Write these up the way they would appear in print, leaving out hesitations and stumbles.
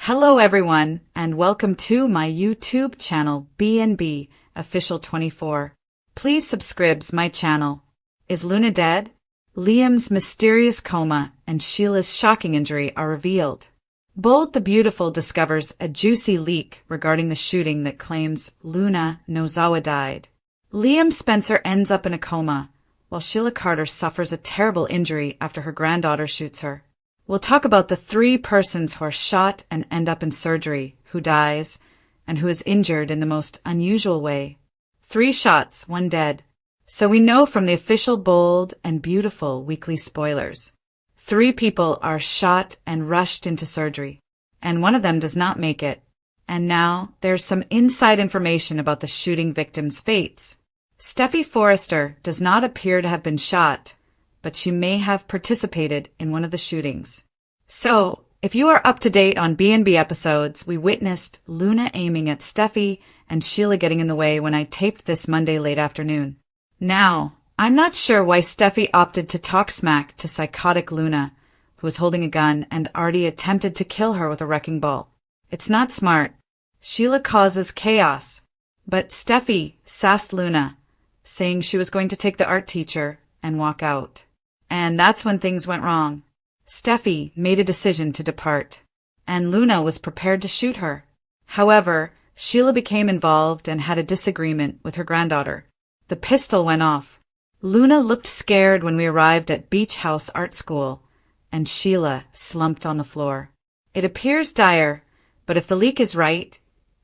Hello everyone, and welcome to my YouTube channel B&B Official 24. Please subscribe my channel. Is Luna dead? Liam's mysterious coma and Sheila's shocking injury are revealed. Bold the Beautiful discovers a juicy leak regarding the shooting that claims Luna Nozawa died. Liam Spencer ends up in a coma, while Sheila Carter suffers a terrible injury after her granddaughter shoots her. We'll talk about the three persons who are shot and end up in surgery, who dies, and who is injured in the most unusual way. 3 shots, 1 dead. So we know from the official Bold and Beautiful weekly spoilers. 3 people are shot and rushed into surgery, and one of them does not make it. And now there's some inside information about the shooting victims' fates. Steffi Forrester does not appear to have been shot, but she may have participated in one of the shootings. So, if you are up to date on B&B episodes, we witnessed Luna aiming at Steffi and Sheila getting in the way when I taped this Monday late afternoon. Now, I'm not sure why Steffi opted to talk smack to psychotic Luna, who was holding a gun and already attempted to kill her with a wrecking ball. It's not smart. Sheila causes chaos, but Steffi sassed Luna, saying she was going to take the art teacher and walk out. And that's when things went wrong. Steffi made a decision to depart, and Luna was prepared to shoot her. However, Sheila became involved and had a disagreement with her granddaughter. The pistol went off. Luna looked scared when we arrived at Beach House Art School, and Sheila slumped on the floor. It appears dire, but if the leak is right,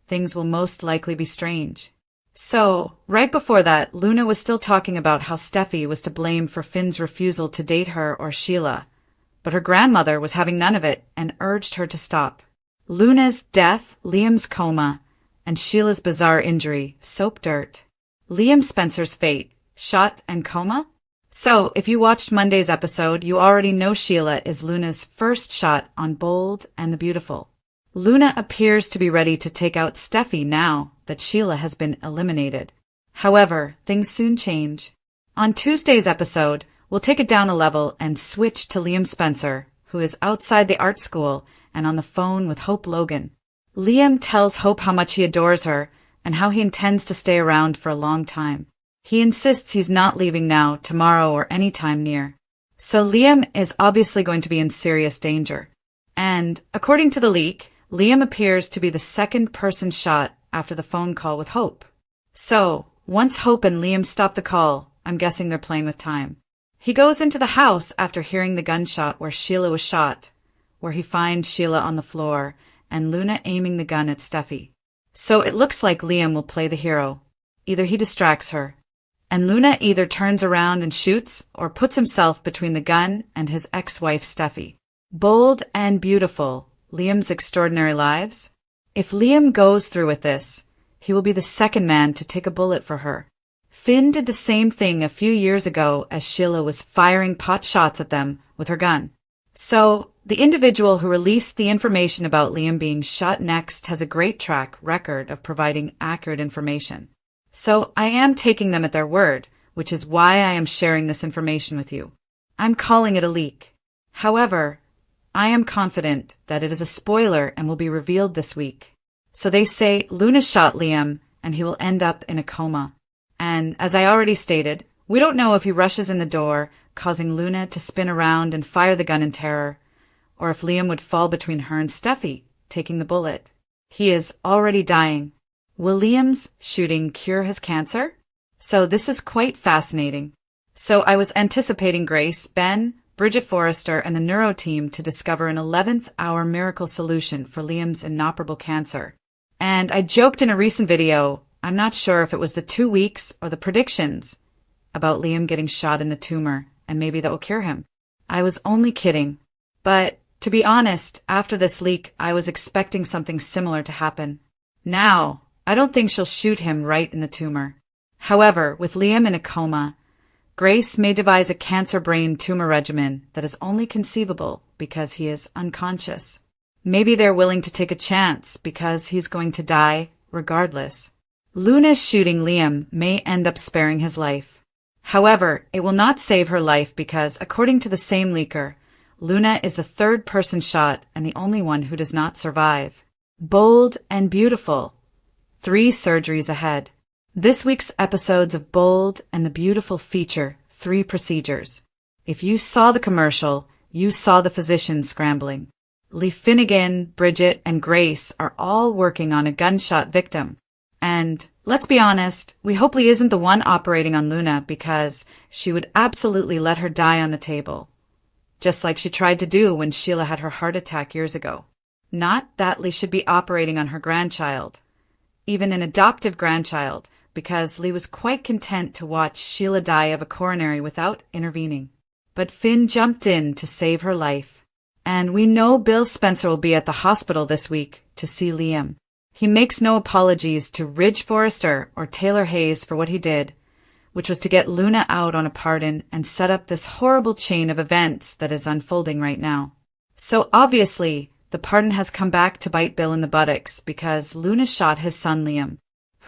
things will most likely be strange. So, right before that, Luna was still talking about how Steffi was to blame for Finn's refusal to date her or Sheila, but her grandmother was having none of it and urged her to stop. Luna's death, Liam's coma, and Sheila's bizarre injury, soap dirt. Liam Spencer's fate, shot and coma? So, if you watched Monday's episode, you already know Sheila is Luna's first shot on Bold and the Beautiful. Luna appears to be ready to take out Steffi now that Sheila has been eliminated. However, things soon change. On Tuesday's episode, we'll take it down a level and switch to Liam Spencer, who is outside the art school and on the phone with Hope Logan. Liam tells Hope how much he adores her and how he intends to stay around for a long time. He insists he's not leaving now, tomorrow, or any time near. So Liam is obviously going to be in serious danger. And, according to the leak, Liam appears to be the second person shot after the phone call with Hope. So, once Hope and Liam stop the call, I'm guessing they're playing with time. He goes into the house after hearing the gunshot where Sheila was shot, where he finds Sheila on the floor and Luna aiming the gun at Steffi. So it looks like Liam will play the hero. Either he distracts her, and Luna either turns around and shoots or puts himself between the gun and his ex-wife Steffi. Bold and Beautiful, Liam's extraordinary lives? If Liam goes through with this, he will be the second man to take a bullet for her. Finn did the same thing a few years ago as Sheila was firing pot shots at them with her gun. So, the individual who released the information about Liam being shot next has a great track record of providing accurate information. So, I am taking them at their word, which is why I am sharing this information with you. I'm calling it a leak. However, I am confident that it is a spoiler and will be revealed this week. So they say Luna shot Liam and he will end up in a coma. And as I already stated, we don't know if he rushes in the door, causing Luna to spin around and fire the gun in terror, or if Liam would fall between her and Steffi, taking the bullet. He is already dying. Will Liam's shooting cure his cancer? So this is quite fascinating. So I was anticipating Grace, Ben, Bridget Forrester, and the neuro team to discover an 11th hour miracle solution for Liam's inoperable cancer. And I joked in a recent video, I'm not sure if it was the 2 weeks or the predictions about Liam getting shot in the tumor, and maybe that will cure him. I was only kidding. But, to be honest, after this leak, I was expecting something similar to happen. Now, I don't think she'll shoot him right in the tumor. However, with Liam in a coma, Grace may devise a cancer brain tumor regimen that is only conceivable because he is unconscious. Maybe they're willing to take a chance because he's going to die regardless. Luna's shooting Liam may end up sparing his life. However, it will not save her life because, according to the same leaker, Luna is the third person shot and the only one who does not survive. Bold and Beautiful. 3 surgeries ahead. This week's episodes of Bold and the Beautiful feature 3 procedures. If you saw the commercial, you saw the physicians scrambling. Lee Finnegan, Bridget, and Grace are all working on a gunshot victim. And, let's be honest, we hope Lee isn't the one operating on Luna because she would absolutely let her die on the table. Just like she tried to do when Sheila had her heart attack years ago. Not that Lee should be operating on her grandchild. Even an adoptive grandchild, because Lee was quite content to watch Sheila die of a coronary without intervening. But Finn jumped in to save her life. And we know Bill Spencer will be at the hospital this week to see Liam. He makes no apologies to Ridge Forrester or Taylor Hayes for what he did, which was to get Luna out on a pardon and set up this horrible chain of events that is unfolding right now. So obviously, the pardon has come back to bite Bill in the buttocks because Luna shot his son Liam.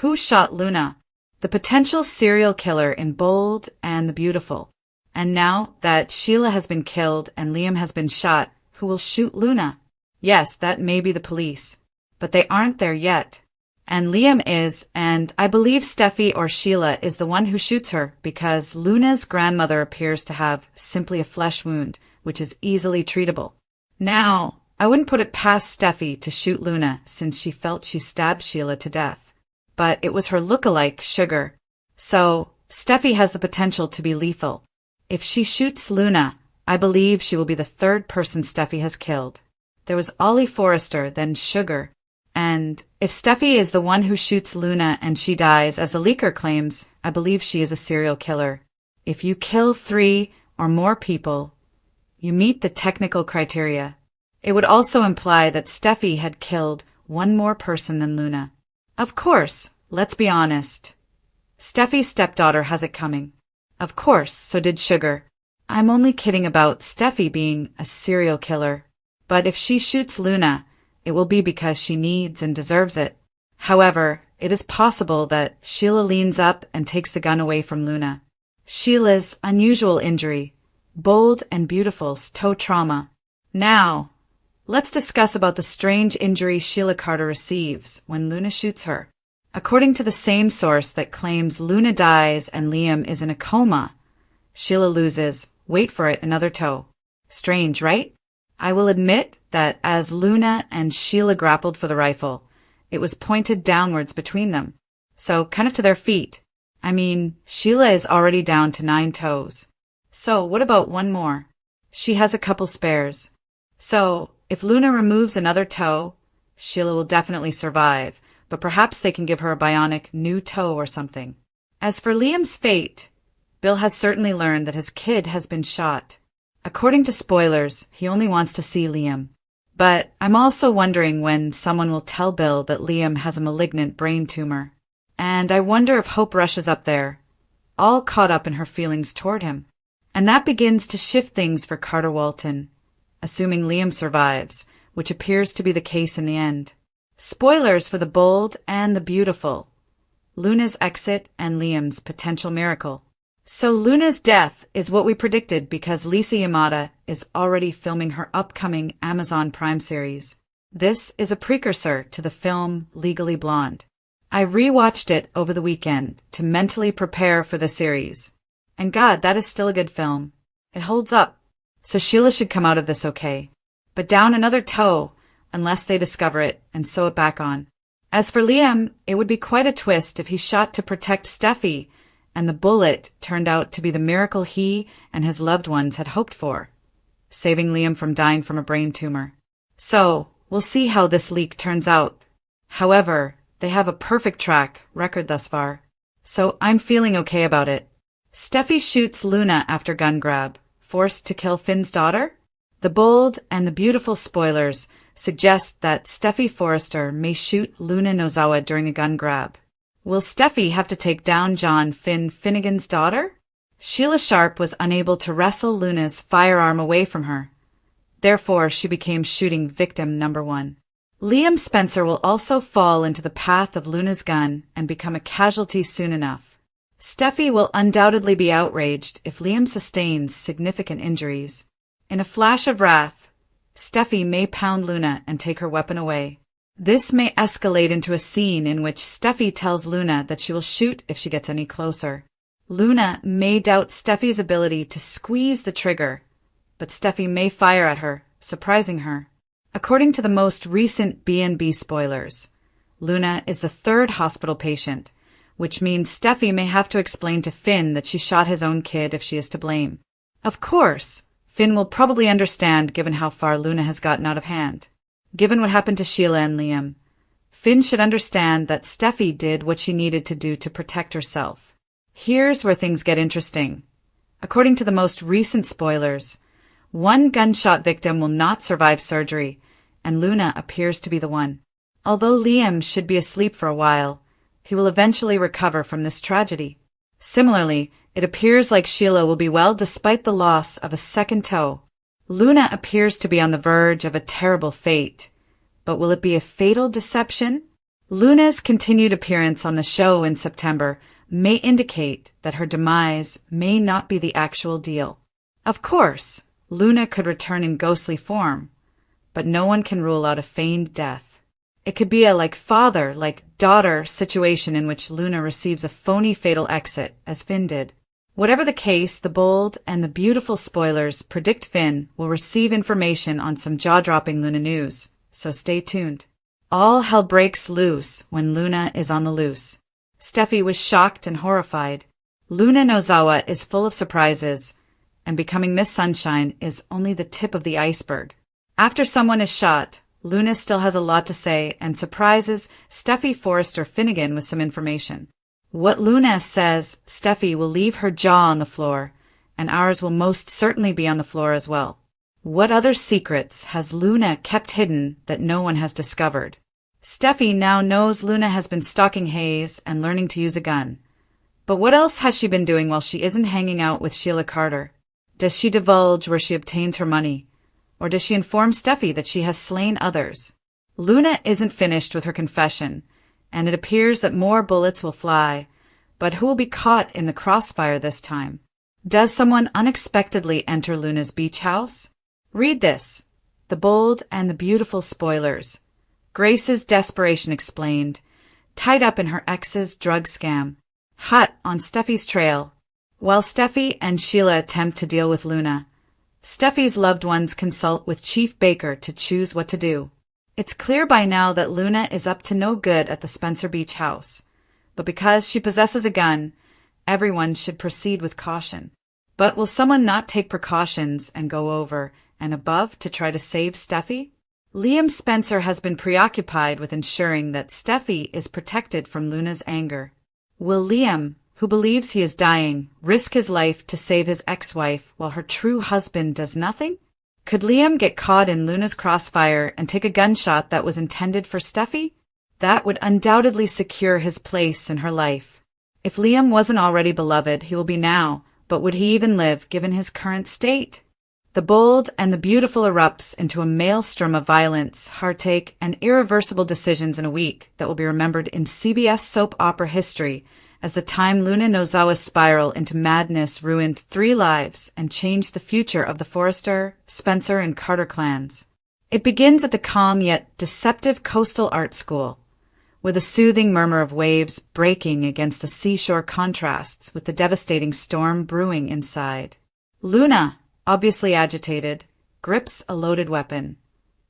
Who shot Luna? The potential serial killer in Bold and the Beautiful. And now that Sheila has been killed and Liam has been shot, who will shoot Luna? Yes, that may be the police. But they aren't there yet. And Liam is, and I believe Steffi or Sheila is the one who shoots her because Luna's grandmother appears to have simply a flesh wound, which is easily treatable. Now, I wouldn't put it past Steffi to shoot Luna since she felt she stabbed Sheila to death. But it was her look-alike, Sugar. So, Steffi has the potential to be lethal. If she shoots Luna, I believe she will be the third person Steffi has killed. There was Ollie Forrester, then Sugar. And if Steffi is the one who shoots Luna and she dies, as the leaker claims, I believe she is a serial killer. If you kill 3 or more people, you meet the technical criteria. It would also imply that Steffi had killed 1 more person than Luna. Of course, let's be honest. Steffi's stepdaughter has it coming. Of course, so did Sugar. I'm only kidding about Steffi being a serial killer. But if she shoots Luna, it will be because she needs and deserves it. However, it is possible that Sheila leans up and takes the gun away from Luna. Sheila's unusual injury, Bold and Beautiful's toe trauma. Now, let's discuss about the strange injury Sheila Carter receives when Luna shoots her. According to the same source that claims Luna dies and Liam is in a coma, Sheila loses, wait for it, another toe. Strange, right? I will admit that as Luna and Sheila grappled for the rifle, it was pointed downwards between them. So kind of to their feet. I mean, Sheila is already down to 9 toes. So what about 1 more? She has a couple spares. So if Luna removes another toe, Sheila will definitely survive, but perhaps they can give her a bionic new toe or something. As for Liam's fate, Bill has certainly learned that his kid has been shot. According to spoilers, he only wants to see Liam. But I'm also wondering when someone will tell Bill that Liam has a malignant brain tumor. And I wonder if Hope rushes up there, all caught up in her feelings toward him. And that begins to shift things for Carter Walton, assuming Liam survives, which appears to be the case in the end. Spoilers for the Bold and the Beautiful. Luna's exit and Liam's potential miracle. So Luna's death is what we predicted because Lisa Yamada is already filming her upcoming Amazon Prime series. This is a precursor to the film Legally Blonde. I rewatched it over the weekend to mentally prepare for the series. And God, that is still a good film. It holds up. So Sheila should come out of this okay. But down another toe, unless they discover it and sew it back on. As for Liam, it would be quite a twist if he shot to protect Steffi and the bullet turned out to be the miracle he and his loved ones had hoped for, saving Liam from dying from a brain tumor. So, we'll see how this leak turns out. However, they have a perfect track record thus far, so I'm feeling okay about it. Steffi shoots Luna after gun grab, forced to kill Finn's daughter? The Bold and the Beautiful spoilers suggest that Steffi Forrester may shoot Luna Nozawa during a gun grab. Will Steffi have to take down John Finnegan's daughter? Sheila Sharp was unable to wrestle Luna's firearm away from her. Therefore, she became shooting victim number 1. Liam Spencer will also fall into the path of Luna's gun and become a casualty soon enough. Steffi will undoubtedly be outraged if Liam sustains significant injuries. In a flash of wrath, Steffi may pound Luna and take her weapon away. This may escalate into a scene in which Steffi tells Luna that she will shoot if she gets any closer. Luna may doubt Steffi's ability to squeeze the trigger, but Steffi may fire at her, surprising her. According to the most recent B&B spoilers, Luna is the third hospital patient, which means Steffi may have to explain to Finn that she shot his own kid if she is to blame. Of course, Finn will probably understand given how far Luna has gotten out of hand. Given what happened to Sheila and Liam, Finn should understand that Steffi did what she needed to do to protect herself. Here's where things get interesting. According to the most recent spoilers, one gunshot victim will not survive surgery, and Luna appears to be the one. Although Liam should be asleep for a while, he will eventually recover from this tragedy. Similarly, it appears like Sheila will be well despite the loss of a second toe. Luna appears to be on the verge of a terrible fate, but will it be a fatal deception? Luna's continued appearance on the show in September may indicate that her demise may not be the actual deal. Of course, Luna could return in ghostly form, but no one can rule out a feigned death. It could be a like-father, like-daughter situation in which Luna receives a phony fatal exit, as Finn did. Whatever the case, the bold and the beautiful spoilers predict Finn will receive information on some jaw-dropping Luna news, so stay tuned. All hell breaks loose when Luna is on the loose. Steffi was shocked and horrified. Luna Nozawa is full of surprises, and becoming Miss Sunshine is only the tip of the iceberg. After someone is shot, Luna still has a lot to say and surprises Steffi Forrester Finnegan with some information. What Luna says, Steffi will leave her jaw on the floor, and ours will most certainly be on the floor as well. What other secrets has Luna kept hidden that no one has discovered? Steffi now knows Luna has been stalking Hayes and learning to use a gun. But what else has she been doing while she isn't hanging out with Sheila Carter? Does she divulge where she obtains her money? Or does she inform Steffi that she has slain others? Luna isn't finished with her confession, and it appears that more bullets will fly, but who will be caught in the crossfire this time? Does someone unexpectedly enter Luna's beach house? Read this. The bold and the beautiful spoilers. Grace's desperation explained, tied up in her ex's drug scam. Hot on Steffi's trail. While Steffi and Sheila attempt to deal with Luna, Steffi's loved ones consult with Chief Baker to choose what to do. It's clear by now that Luna is up to no good at the Spencer Beach house, but because she possesses a gun, everyone should proceed with caution. But will someone not take precautions and go over and above to try to save Steffi? Liam Spencer has been preoccupied with ensuring that Steffi is protected from Luna's anger. Will Liam, who believes he is dying, risk his life to save his ex-wife while her true husband does nothing? Could Liam get caught in Luna's crossfire and take a gunshot that was intended for Steffi? That would undoubtedly secure his place in her life. If Liam wasn't already beloved, he will be now, but would he even live given his current state? The bold and the beautiful erupts into a maelstrom of violence, heartache, and irreversible decisions in a week that will be remembered in CBS soap opera history as the time Luna Nozawa's spiral into madness ruined 3 lives and changed the future of the Forrester, Spencer, and Carter clans. It begins at the calm yet deceptive coastal art school, where the soothing murmur of waves breaking against the seashore contrasts with the devastating storm brewing inside. Luna, obviously agitated, grips a loaded weapon,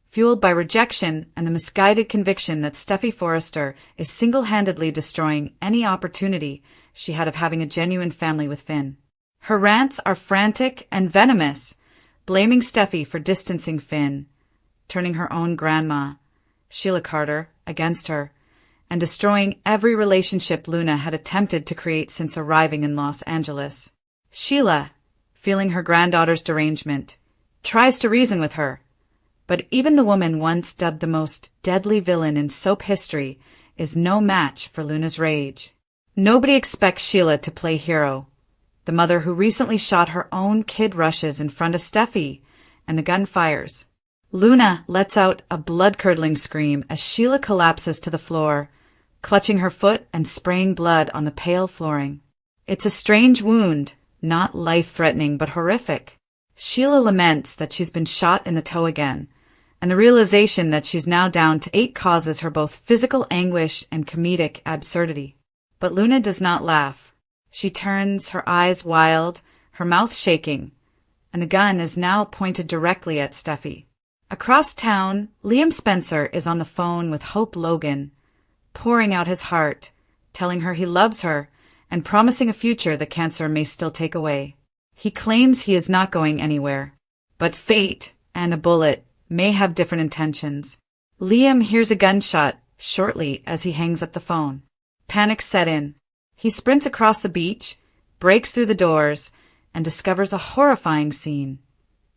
fueled by rejection and the misguided conviction that Steffi Forrester is single-handedly destroying any opportunity she had of having a genuine family with Finn. Her rants are frantic and venomous, blaming Steffi for distancing Finn, turning her own grandma, Sheila Carter, against her, and destroying every relationship Luna had attempted to create since arriving in Los Angeles. Sheila, feeling her granddaughter's derangement, tries to reason with her, but even the woman once dubbed the most deadly villain in soap history is no match for Luna's rage. Nobody expects Sheila to play hero. The mother who recently shot her own kid rushes in front of Steffi, and the gun fires. Luna lets out a blood-curdling scream as Sheila collapses to the floor, clutching her foot and spraying blood on the pale flooring. It's a strange wound, not life-threatening but horrific. Sheila laments that she's been shot in the toe again, and the realization that she's now down to 8 causes her both physical anguish and comedic absurdity. But Luna does not laugh. She turns, her eyes wild, her mouth shaking, and the gun is now pointed directly at Steffi. Across town, Liam Spencer is on the phone with Hope Logan, pouring out his heart, telling her he loves her, and promising a future the cancer may still take away. He claims he is not going anywhere, but fate and a bullet may have different intentions. Liam hears a gunshot shortly as he hangs up the phone. Panic set in. He sprints across the beach, breaks through the doors, and discovers a horrifying scene.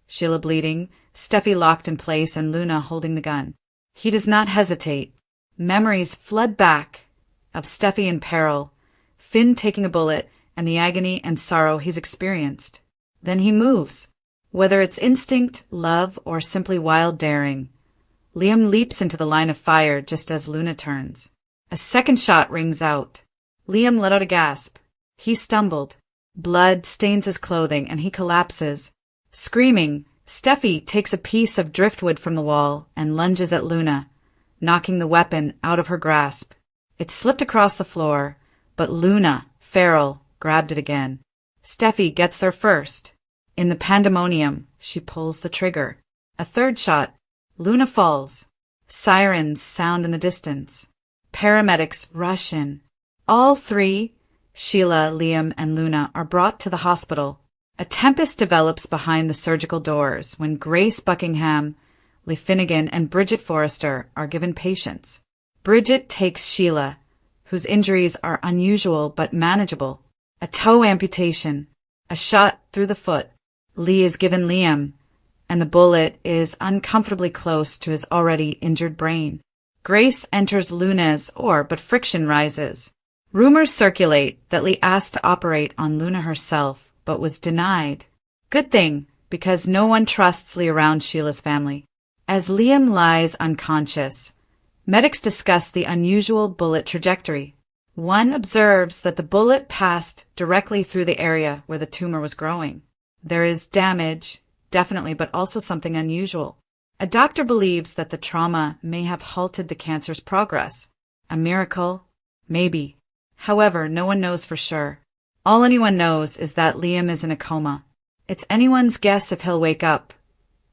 Sheila bleeding, Steffi locked in place, and Luna holding the gun. He does not hesitate. Memories flood back of Steffi in peril, Finn taking a bullet, and the agony and sorrow he's experienced. Then he moves. Whether it's instinct, love, or simply wild daring, Liam leaps into the line of fire just as Luna turns. A second shot rings out. Liam let out a gasp. He stumbled. Blood stains his clothing, and he collapses. Screaming, Steffi takes a piece of driftwood from the wall and lunges at Luna, knocking the weapon out of her grasp. It slipped across the floor, but Luna, feral, grabbed it again. Steffi gets there first. In the pandemonium, she pulls the trigger. A third shot. Luna falls. Sirens sound in the distance. Paramedics rush in. All 3, Sheila, Liam, and Luna, are brought to the hospital. A tempest develops behind the surgical doors when Grace Buckingham, Lee Finnegan, and Bridget Forrester are given patience. Bridget takes Sheila, whose injuries are unusual but manageable. A toe amputation, a shot through the foot. Lee is given Liam, and the bullet is uncomfortably close to his already injured brain. Grace enters Luna's but friction rises. Rumors circulate that Lee asked to operate on Luna herself, but was denied. Good thing, because no one trusts Lee around Sheila's family. As Liam lies unconscious, medics discuss the unusual bullet trajectory. One observes that the bullet passed directly through the area where the tumor was growing. There is damage, definitely, but also something unusual. A doctor believes that the trauma may have halted the cancer's progress. A miracle? Maybe. However, no one knows for sure. All anyone knows is that Liam is in a coma. It's anyone's guess if he'll wake up,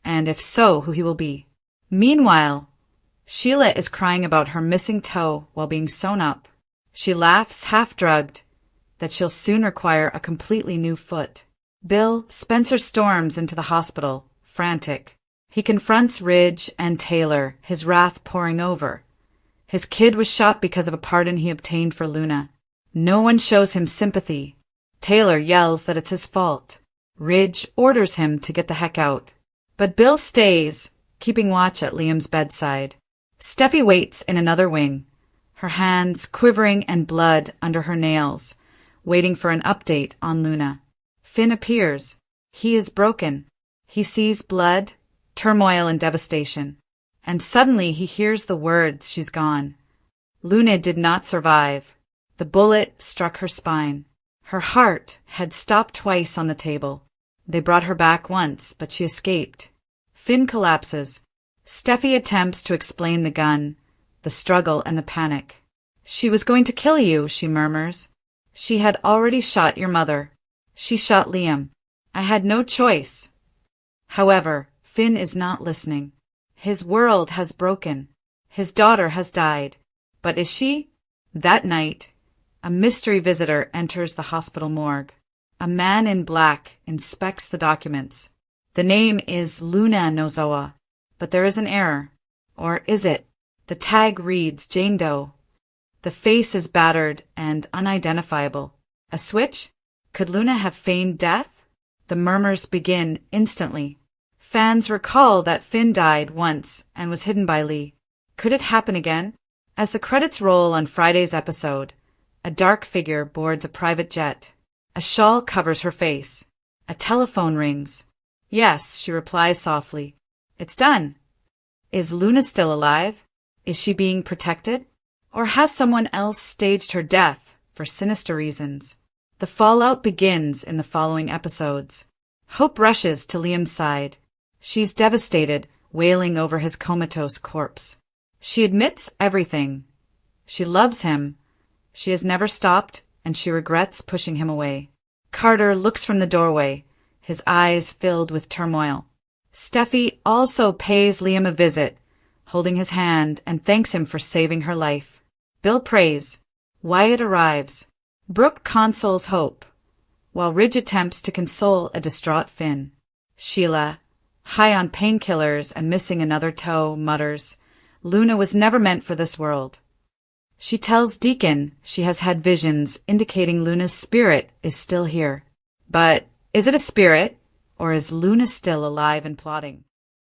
and if so, who he will be. Meanwhile, Sheila is crying about her missing toe while being sewn up. She laughs, half-drugged, that she'll soon require a completely new foot. Bill Spencer storms into the hospital, frantic. He confronts Ridge and Taylor, his wrath pouring over. His kid was shot because of a pardon he obtained for Luna. No one shows him sympathy. Taylor yells that it's his fault. Ridge orders him to get the heck out. But Bill stays, keeping watch at Liam's bedside. Steffi waits in another wing, her hands quivering and blood under her nails, waiting for an update on Luna. Finn appears. He is broken. He sees blood, turmoil, and devastation. And suddenly he hears the words, "She's gone." Luna did not survive. The bullet struck her spine. Her heart had stopped twice on the table. They brought her back once, but she escaped. Finn collapses. Steffi attempts to explain the gun, the struggle, and the panic. "She was going to kill you," she murmurs. "She had already shot your mother. She shot Liam. I had no choice." However, Finn is not listening. His world has broken. His daughter has died. But is she? That night, a mystery visitor enters the hospital morgue. A man in black inspects the documents. The name is Luna Nozoa, but there is an error. Or is it? The tag reads Jane Doe. The face is battered and unidentifiable. A switch? Could Luna have feigned death? The murmurs begin instantly. Fans recall that Finn died once and was hidden by Lee. Could it happen again? As the credits roll on Friday's episode, a dark figure boards a private jet. A shawl covers her face. A telephone rings. "Yes," she replies softly. "It's done." Is Luna still alive? Is she being protected? Or has someone else staged her death for sinister reasons? The fallout begins in the following episodes. Hope rushes to Liam's side. She's devastated, wailing over his comatose corpse. She admits everything. She loves him. She has never stopped, and she regrets pushing him away. Carter looks from the doorway, his eyes filled with turmoil. Steffi also pays Liam a visit, holding his hand and thanks him for saving her life. Bill prays. Wyatt arrives. Brooke consoles Hope, while Ridge attempts to console a distraught Finn. Sheila, high on painkillers and missing another toe, mutters, Luna was never meant for this world. She tells Deacon she has had visions indicating Luna's spirit is still here. But is it a spirit, or is Luna still alive and plotting?